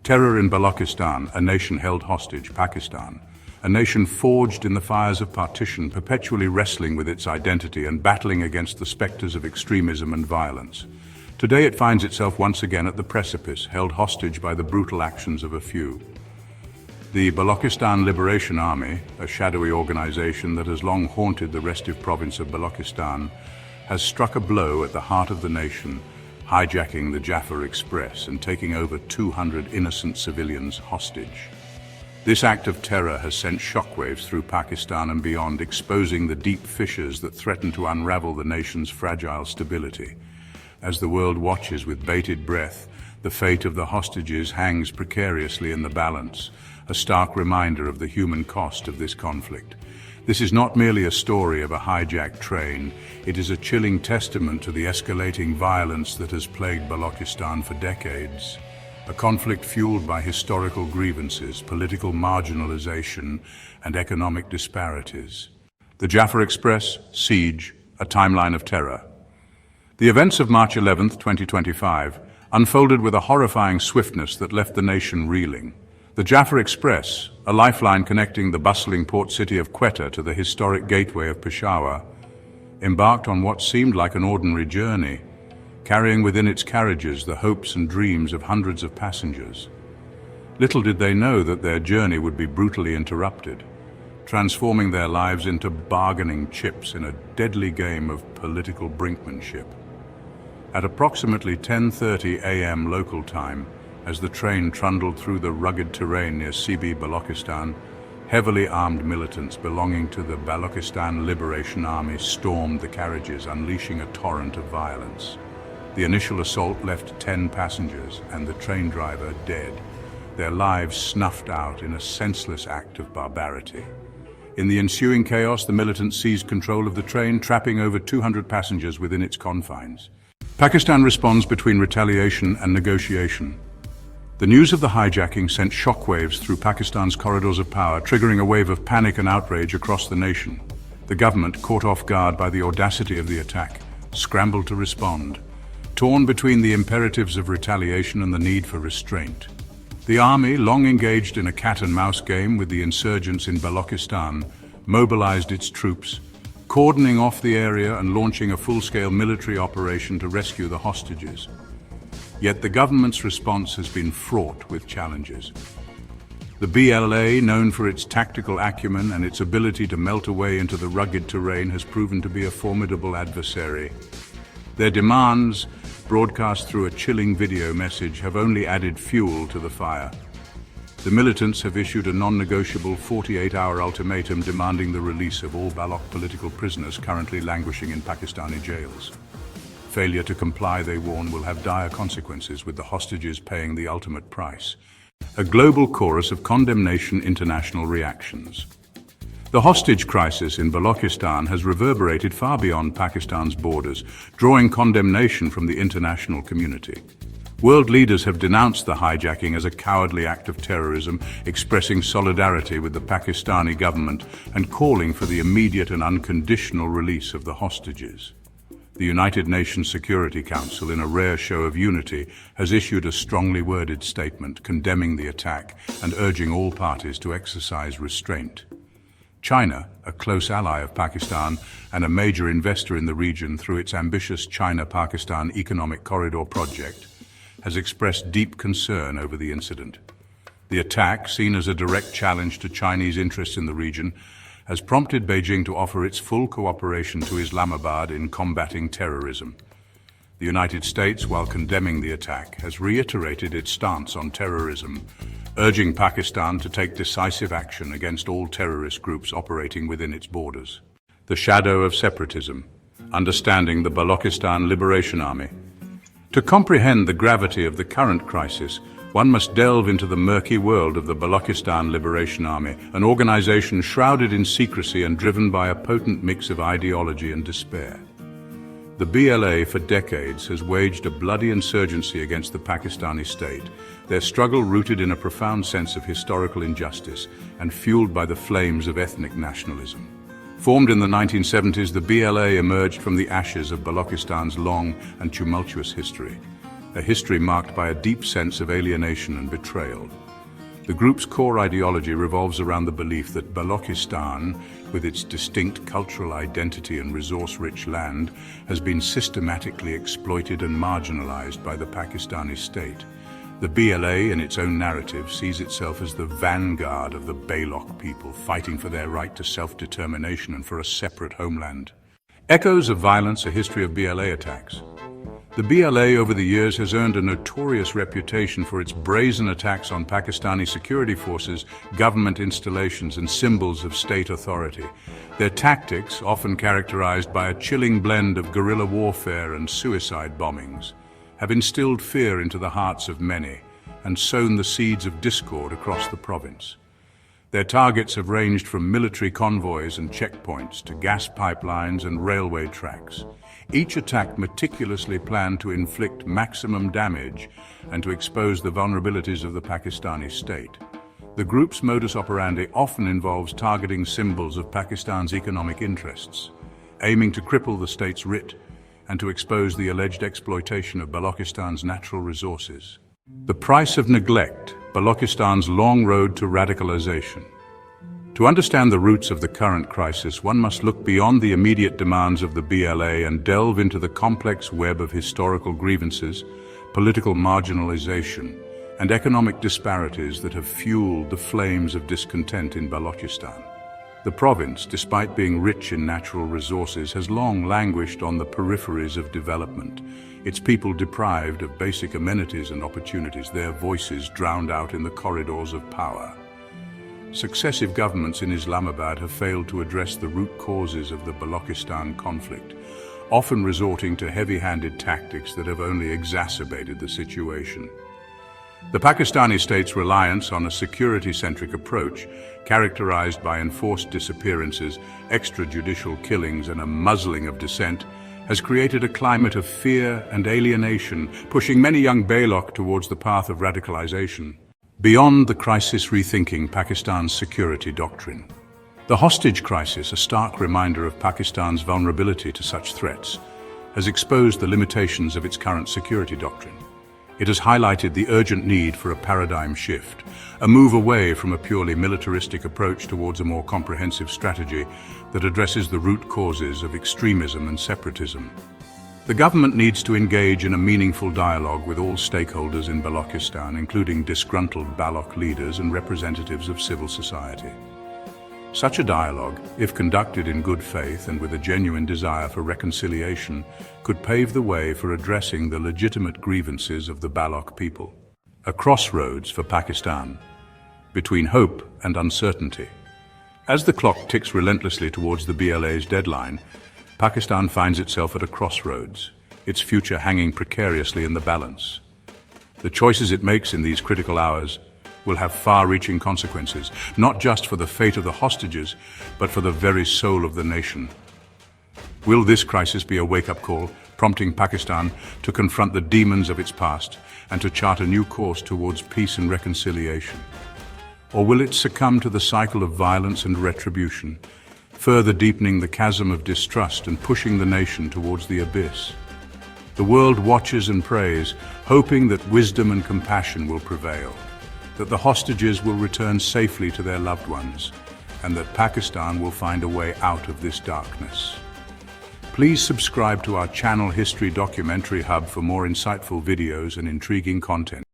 Terror in Balochistan, a nation held hostage, Pakistan. A nation forged in the fires of partition, perpetually wrestling with its identity and battling against the specters of extremism and violence. Today it finds itself once again at the precipice, held hostage by the brutal actions of a few. The Balochistan Liberation Army, a shadowy organization that has long haunted the restive province of Balochistan, has struck a blow at the heart of the nation, hijacking the Jaffa Express and taking over 200 innocent civilians hostage. This act of terror has sent shockwaves through Pakistan and beyond, exposing the deep fissures that threaten to unravel the nation's fragile stability. As the world watches with bated breath, the fate of the hostages hangs precariously in the balance, a stark reminder of the human cost of this conflict. This is not merely a story of a hijacked train, it is a chilling testament to the escalating violence that has plagued Balochistan for decades. A conflict fueled by historical grievances, political marginalization, and economic disparities. The Jaffa Express, siege, a timeline of terror. The events of March 11, 2025, unfolded with a horrifying swiftness that left the nation reeling. The Jaffa Express, a lifeline connecting the bustling port city of Quetta to the historic gateway of Peshawar, embarked on what seemed like an ordinary journey, carrying within its carriages the hopes and dreams of hundreds of passengers. Little did they know that their journey would be brutally interrupted, transforming their lives into bargaining chips in a deadly game of political brinkmanship. At approximately 10:30 a.m. local time, as the train trundled through the rugged terrain near CB Balochistan, heavily armed militants belonging to the Balochistan Liberation Army stormed the carriages, unleashing a torrent of violence. The initial assault left 10 passengers and the train driver dead, their lives snuffed out in a senseless act of barbarity. In the ensuing chaos, the militants seized control of the train, trapping over 200 passengers within its confines. Pakistan responds between retaliation and negotiation. The news of the hijacking sent shockwaves through Pakistan's corridors of power, triggering a wave of panic and outrage across the nation. The government, caught off guard by the audacity of the attack, scrambled to respond, torn between the imperatives of retaliation and the need for restraint. The army, long engaged in a cat-and-mouse game with the insurgents in Balochistan, mobilized its troops, cordoning off the area and launching a full-scale military operation to rescue the hostages. Yet the government's response has been fraught with challenges. The BLA, known for its tactical acumen and its ability to melt away into the rugged terrain, has proven to be a formidable adversary. Their demands, broadcast through a chilling video message, have only added fuel to the fire. The militants have issued a non-negotiable 48-hour ultimatum demanding the release of all Baloch political prisoners currently languishing in Pakistani jails. Failure to comply, they warn, will have dire consequences, with the hostages paying the ultimate price. A global chorus of condemnation, international reactions. The hostage crisis in Balochistan has reverberated far beyond Pakistan's borders, drawing condemnation from the international community. World leaders have denounced the hijacking as a cowardly act of terrorism, expressing solidarity with the Pakistani government and calling for the immediate and unconditional release of the hostages. The United Nations Security Council, in a rare show of unity, has issued a strongly worded statement condemning the attack and urging all parties to exercise restraint. China, a close ally of Pakistan and a major investor in the region through its ambitious China-Pakistan Economic Corridor project, has expressed deep concern over the incident. The attack, seen as a direct challenge to Chinese interests in the region, has prompted Beijing to offer its full cooperation to Islamabad in combating terrorism. The United States, while condemning the attack, has reiterated its stance on terrorism, urging Pakistan to take decisive action against all terrorist groups operating within its borders. The shadow of separatism, understanding the Balochistan Liberation Army. To comprehend the gravity of the current crisis, one must delve into the murky world of the Balochistan Liberation Army, an organization shrouded in secrecy and driven by a potent mix of ideology and despair. The BLA for decades has waged a bloody insurgency against the Pakistani state, their struggle rooted in a profound sense of historical injustice and fueled by the flames of ethnic nationalism. Formed in the 1970s, the BLA emerged from the ashes of Balochistan's long and tumultuous history. a history marked by a deep sense of alienation and betrayal. The group's core ideology revolves around the belief that Balochistan, with its distinct cultural identity and resource-rich land, has been systematically exploited and marginalized by the Pakistani state. The BLA, in its own narrative, sees itself as the vanguard of the Baloch people, fighting for their right to self-determination and for a separate homeland. Echoes of violence, a history of BLA attacks. The BLA over the years has earned a notorious reputation for its brazen attacks on Pakistani security forces, government installations, and symbols of state authority. Their tactics, often characterized by a chilling blend of guerrilla warfare and suicide bombings, have instilled fear into the hearts of many and sown the seeds of discord across the province. Their targets have ranged from military convoys and checkpoints to gas pipelines and railway tracks. Each attack meticulously planned to inflict maximum damage and to expose the vulnerabilities of the Pakistani state. The group's modus operandi often involves targeting symbols of Pakistan's economic interests, aiming to cripple the state's writ and to expose the alleged exploitation of Balochistan's natural resources. The price of neglect, Balochistan's long road to radicalization. To understand the roots of the current crisis, one must look beyond the immediate demands of the BLA and delve into the complex web of historical grievances, political marginalization, and economic disparities that have fueled the flames of discontent in Balochistan. The province, despite being rich in natural resources, has long languished on the peripheries of development, its people deprived of basic amenities and opportunities, their voices drowned out in the corridors of power. Successive governments in Islamabad have failed to address the root causes of the Balochistan conflict, often resorting to heavy-handed tactics that have only exacerbated the situation. The Pakistani state's reliance on a security-centric approach, characterized by enforced disappearances, extrajudicial killings, and a muzzling of dissent, has created a climate of fear and alienation, pushing many young Baloch towards the path of radicalization. Beyond the crisis, rethinking Pakistan's security doctrine. The hostage crisis, a stark reminder of Pakistan's vulnerability to such threats, has exposed the limitations of its current security doctrine. It has highlighted the urgent need for a paradigm shift, a move away from a purely militaristic approach towards a more comprehensive strategy that addresses the root causes of extremism and separatism. The government needs to engage in a meaningful dialogue with all stakeholders in Balochistan, including disgruntled Baloch leaders and representatives of civil society. Such a dialogue, if conducted in good faith and with a genuine desire for reconciliation, could pave the way for addressing the legitimate grievances of the Baloch people. A crossroads for Pakistan, between hope and uncertainty. As the clock ticks relentlessly towards the BLA's deadline, Pakistan finds itself at a crossroads, its future hanging precariously in the balance. The choices it makes in these critical hours will have far-reaching consequences, not just for the fate of the hostages, but for the very soul of the nation. Will this crisis be a wake-up call, prompting Pakistan to confront the demons of its past and to chart a new course towards peace and reconciliation? Or will it succumb to the cycle of violence and retribution, further deepening the chasm of distrust and pushing the nation towards the abyss? The world watches and prays, hoping that wisdom and compassion will prevail, that the hostages will return safely to their loved ones, and that Pakistan will find a way out of this darkness. Please subscribe to our channel History Documentary Hub for more insightful videos and intriguing content.